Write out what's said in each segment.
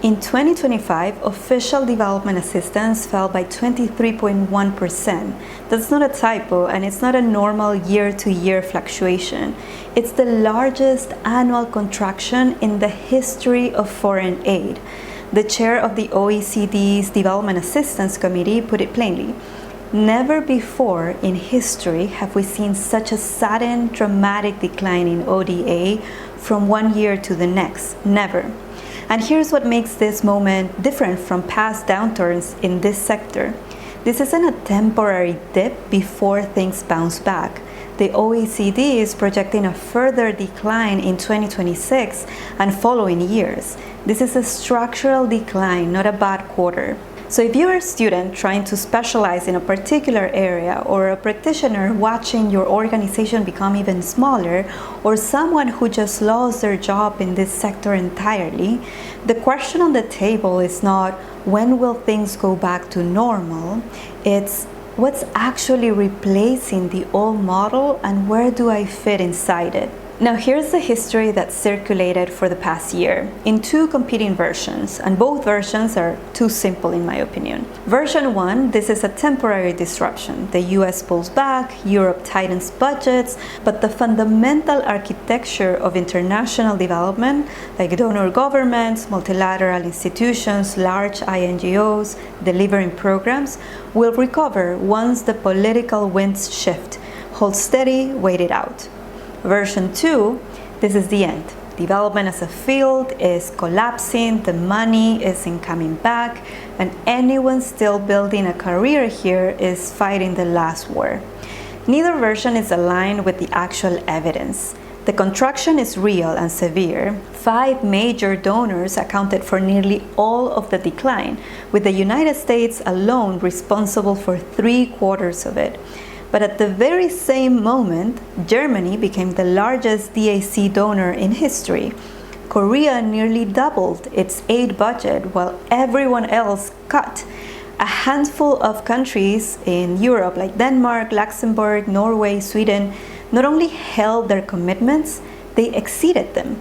In 2025, official development assistance fell by 23.1%. That's not a typo, and it's not a normal year-to-year fluctuation. It's the largest annual contraction in the history of foreign aid. The chair of the OECD's Development Assistance Committee put it plainly. Never before in history have we seen such a sudden, dramatic decline in ODA from one year to the next. Never. And here's what makes this moment different from past downturns in this sector. This isn't a temporary dip before things bounce back. The OECD is projecting a further decline in 2026 and following years. This is a structural decline, not a bad quarter. So if you're a student trying to specialize in a particular area, or a practitioner watching your organization become even smaller, or someone who just lost their job in this sector entirely, the question on the table is not when will things go back to normal, it's what's actually replacing the old model and where do I fit inside it? Now here's the history that circulated for the past year in two competing versions, and both versions are too simple in my opinion. Version 1, this is a temporary disruption. The US pulls back, Europe tightens budgets, but the fundamental architecture of international development, like donor governments, multilateral institutions, large INGOs, delivering programs, will recover once the political winds shift. Hold steady, wait it out. Version 2, this is the end. Development as a field is collapsing, the money isn't coming back, and anyone still building a career here is fighting the last war. Neither version is aligned with the actual evidence. The contraction is real and severe. 5 major donors accounted for nearly all of the decline, with the United States alone responsible for 3/4 of it. But at the very same moment, Germany became the largest DAC donor in history. Korea nearly doubled its aid budget while everyone else cut. A handful of countries in Europe like Denmark, Luxembourg, Norway, Sweden not only held their commitments, they exceeded them.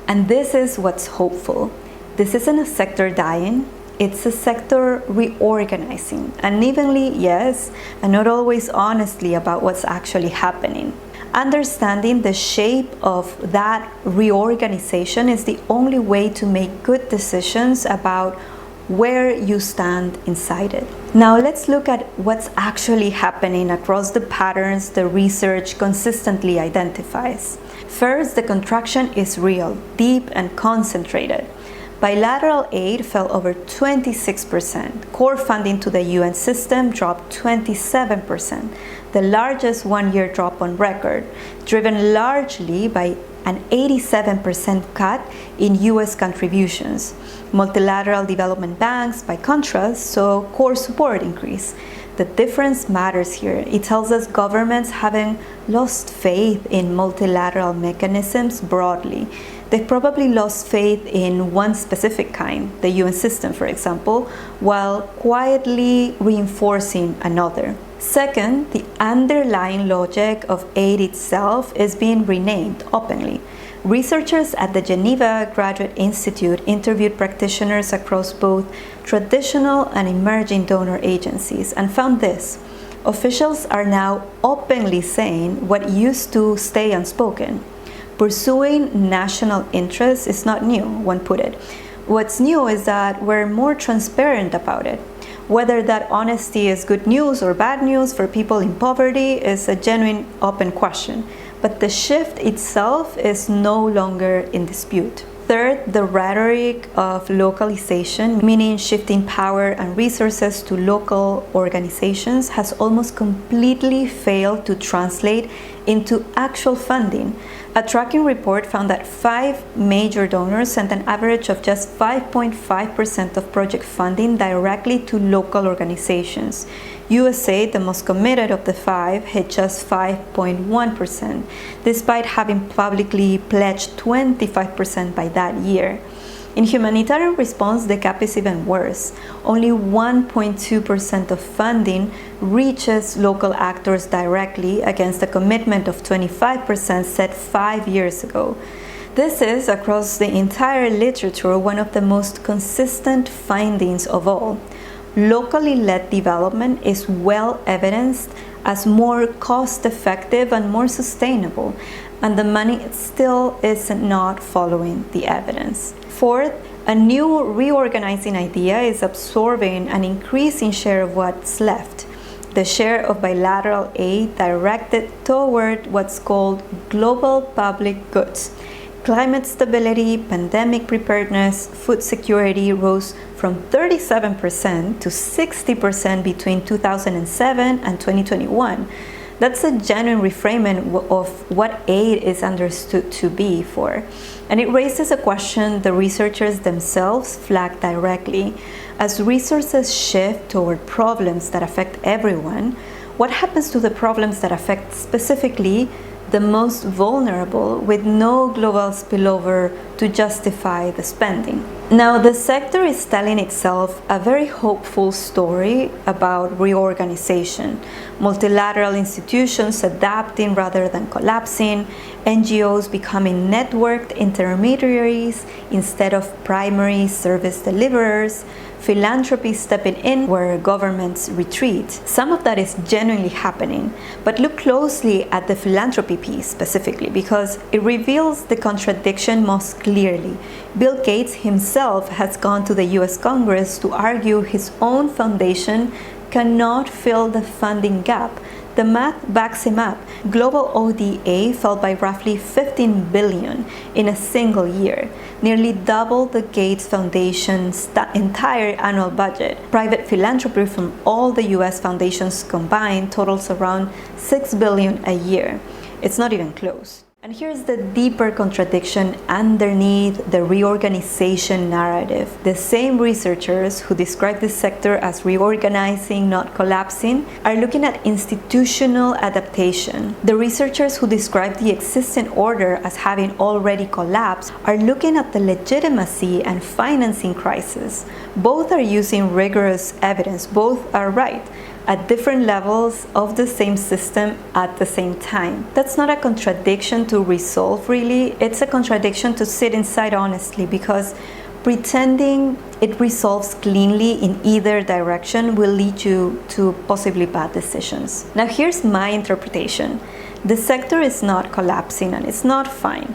And this is what's hopeful. This isn't a sector dying. It's a sector reorganizing, unevenly, yes, and not always honestly about what's actually happening. Understanding the shape of that reorganization is the only way to make good decisions about where you stand inside it. Now let's look at what's actually happening across the patterns the research consistently identifies. First, the contraction is real, deep and concentrated. Bilateral aid fell over 26%. Core funding to the UN system dropped 27%, the largest one-year drop on record, driven largely by an 87% cut in US contributions. Multilateral development banks, by contrast, saw core support increase. The difference matters here. It tells us governments haven't lost faith in multilateral mechanisms broadly. They've probably lost faith in one specific kind, the UN system, for example, while quietly reinforcing another. Second, the underlying logic of aid itself is being renamed openly. Researchers at the Geneva Graduate Institute interviewed practitioners across both traditional and emerging donor agencies and found this. Officials are now openly saying what used to stay unspoken. Pursuing national interests is not new, one put it. What's new is that we're more transparent about it. Whether that honesty is good news or bad news for people in poverty is a genuine open question. But the shift itself is no longer in dispute. Third, the rhetoric of localization, meaning shifting power and resources to local organizations, has almost completely failed to translate into actual funding. A tracking report found that 5 major donors sent an average of just 5.5% of project funding directly to local organizations. USA, the most committed of the 5, hit just 5.1%, despite having publicly pledged 25% by that year. In humanitarian response, the gap is even worse. Only 1.2% of funding reaches local actors directly against a commitment of 25% set 5 years ago. This is, across the entire literature, one of the most consistent findings of all. Locally led development is well evidenced as more cost-effective and more sustainable, and the money still is not following the evidence. Fourth, a new reorganizing idea is absorbing an increasing share of what's left. The share of bilateral aid directed toward what's called global public goods. Climate stability, pandemic preparedness, food security rose from 37% to 60% between 2007 and 2021. That's a genuine reframing of what aid is understood to be for. And it raises a question the researchers themselves flag directly. As resources shift toward problems that affect everyone, what happens to the problems that affect specifically the most vulnerable with no global spillover to justify the spending? Now, the sector is telling itself a very hopeful story about reorganization, multilateral institutions adapting rather than collapsing, NGOs becoming networked intermediaries instead of primary service deliverers, philanthropy stepping in where governments retreat. Some of that is genuinely happening, but look closely at the philanthropy piece specifically because it reveals the contradiction most clearly. Bill Gates himself has gone to the US Congress to argue his own foundation cannot fill the funding gap. The math backs him up. Global ODA fell by roughly 15 billion in a single year, nearly double the Gates Foundation's entire annual budget. Private philanthropy from all the US foundations combined totals around 6 billion a year. It's not even close. And here's the deeper contradiction underneath the reorganization narrative. The same researchers who describe this sector as reorganizing, not collapsing, are looking at institutional adaptation. The researchers who describe the existing order as having already collapsed are looking at the legitimacy and financing crisis. Both are using rigorous evidence. Both are right at different levels of the same system at the same time. That's not a contradiction to resolve, really. It's a contradiction to sit inside honestly, because pretending it resolves cleanly in either direction will lead you to possibly bad decisions. Now, here's my interpretation. The sector is not collapsing and it's not fine.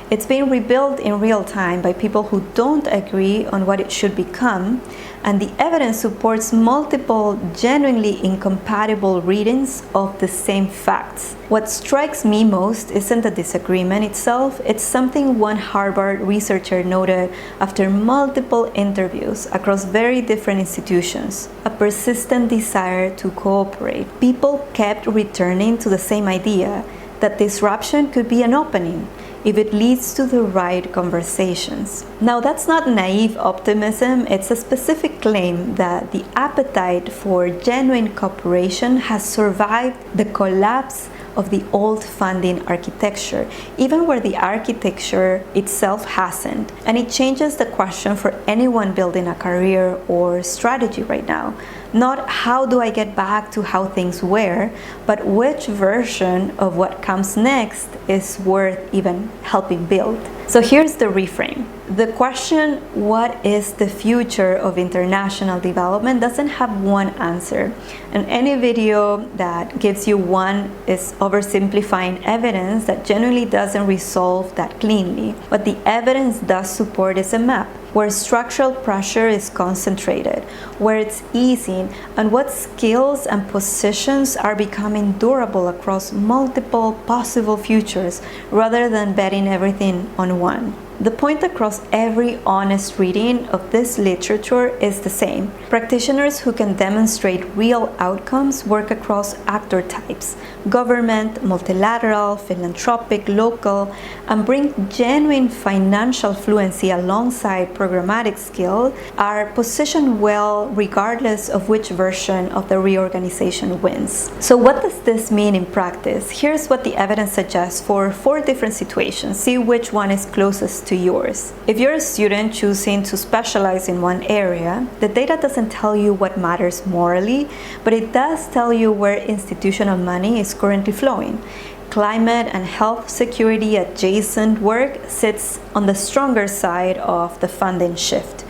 It's being rebuilt in real time by people who don't agree on what it should become, and the evidence supports multiple genuinely incompatible readings of the same facts. What strikes me most isn't the disagreement itself, it's something one Harvard researcher noted after multiple interviews across very different institutions: a persistent desire to cooperate. People kept returning to the same idea, that disruption could be an opening if it leads to the right conversations. Now, that's not naive optimism, it's a specific claim that the appetite for genuine cooperation has survived the collapse of the old funding architecture, even where the architecture itself hasn't. And it changes the question for anyone building a career or strategy right now. Not how do I get back to how things were, but which version of what comes next is worth even helping build. So here's the reframe. The question, what is the future of international development, doesn't have one answer. And any video that gives you one is oversimplifying evidence that generally doesn't resolve that cleanly. What the evidence does support is a map where structural pressure is concentrated, where it's easing, and what skills and positions are becoming durable across multiple possible futures rather than betting everything on one. The point across every honest reading of this literature is the same. Practitioners who can demonstrate real outcomes work across actor types: government, multilateral, philanthropic, local, and bring genuine financial fluency alongside programmatic skill, are positioned well regardless of which version of the reorganization wins. So what does this mean in practice? Here's what the evidence suggests for 4 different situations. See which one is closest to yours. If you're a student choosing to specialize in one area, the data doesn't tell you what matters morally, but it does tell you where institutional money is currently flowing. Climate and health security adjacent work sits on the stronger side of the funding shift.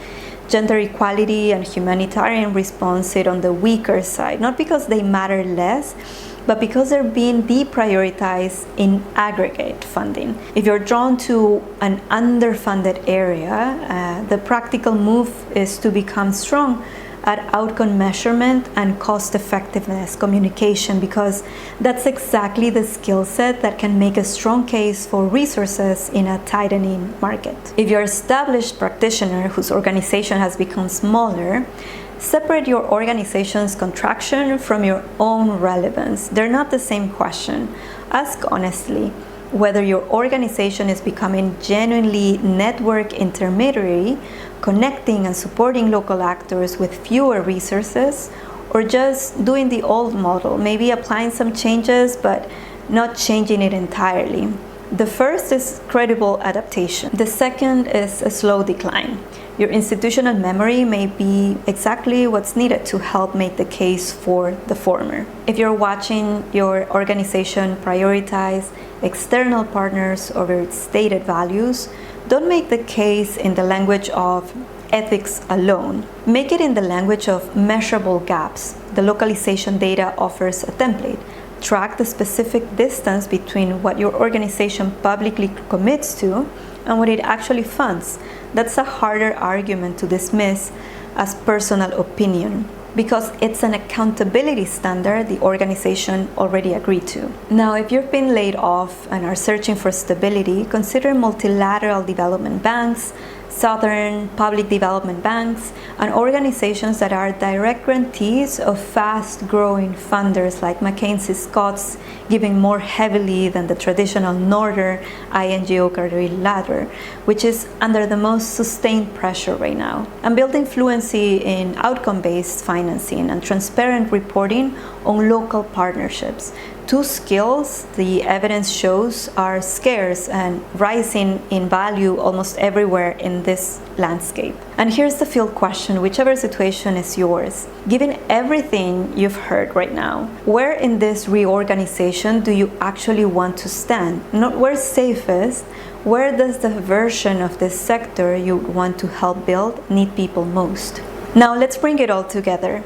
Gender equality and humanitarian response sit on the weaker side, not because they matter less, but because they're being deprioritized in aggregate funding. If you're drawn to an underfunded area, the practical move is to become strong at outcome measurement and cost effectiveness communication, because that's exactly the skill set that can make a strong case for resources in a tightening market. If you're an established practitioner whose organization has become smaller, separate your organization's contraction from your own relevance. They're not the same question. Ask honestly whether your organization is becoming genuinely network intermediary, connecting and supporting local actors with fewer resources, or just doing the old model, maybe applying some changes but not changing it entirely. The first is credible adaptation. The second is a slow decline. Your institutional memory may be exactly what's needed to help make the case for the former. If you're watching your organization prioritize external partners over its stated values, don't make the case in the language of ethics alone. Make it in the language of measurable gaps. The localization data offers a template. Track the specific distance between what your organization publicly commits to and what it actually funds. That's a harder argument to dismiss as personal opinion, because it's an accountability standard the organization already agreed to. Now, if you've been laid off and are searching for stability, consider multilateral development banks, Southern public development banks, and organizations that are direct grantees of fast-growing funders like Mackenzie Scott's, giving more heavily than the traditional Northern INGO ladder, which is under the most sustained pressure right now. And building fluency in outcome-based financing and transparent reporting on local partnerships. Two skills the evidence shows are scarce and rising in value almost everywhere in this landscape. And here's the field question, whichever situation is yours. Given everything you've heard right now, where in this reorganization do you actually want to stand? Not where's safest, where does the version of this sector you want to help build need people most? Now let's bring it all together.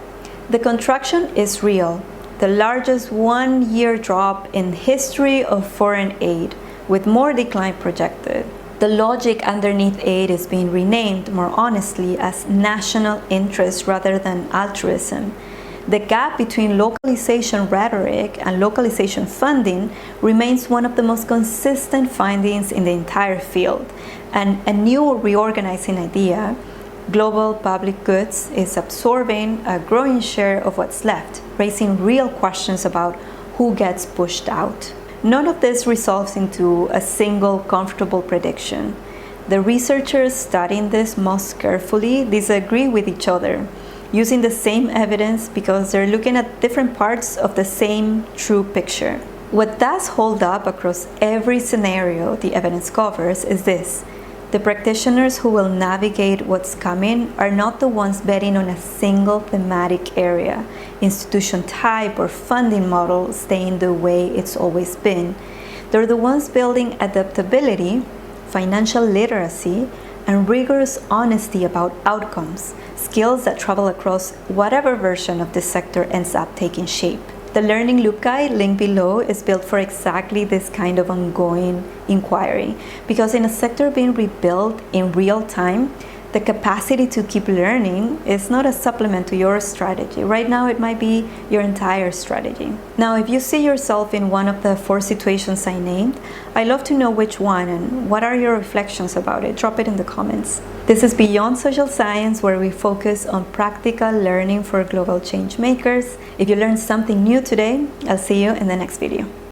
The contraction is real. The largest one-year drop in history of foreign aid, with more decline projected. The logic underneath aid is being renamed more honestly as national interest rather than altruism. The gap between localization rhetoric and localization funding remains one of the most consistent findings in the entire field, and a new reorganizing idea, global public goods, is absorbing a growing share of what's left, raising real questions about who gets pushed out. None of this resolves into a single comfortable prediction. The researchers studying this most carefully disagree with each other, using the same evidence because they're looking at different parts of the same true picture. What does hold up across every scenario the evidence covers is this: the practitioners who will navigate what's coming are not the ones betting on a single thematic area, institution type, or funding model staying the way it's always been. They're the ones building adaptability, financial literacy, and rigorous honesty about outcomes, skills that travel across whatever version of this sector ends up taking shape. The Learning Loop Guide, linked below, is built for exactly this kind of ongoing inquiry, because in a sector being rebuilt in real time, the capacity to keep learning is not a supplement to your strategy. Right now, it might be your entire strategy. Now, if you see yourself in one of the 4 situations I named, I'd love to know which one and what are your reflections about it. Drop it in the comments. This is Beyond Social Science, where we focus on practical learning for global change makers. If you learned something new today, I'll see you in the next video.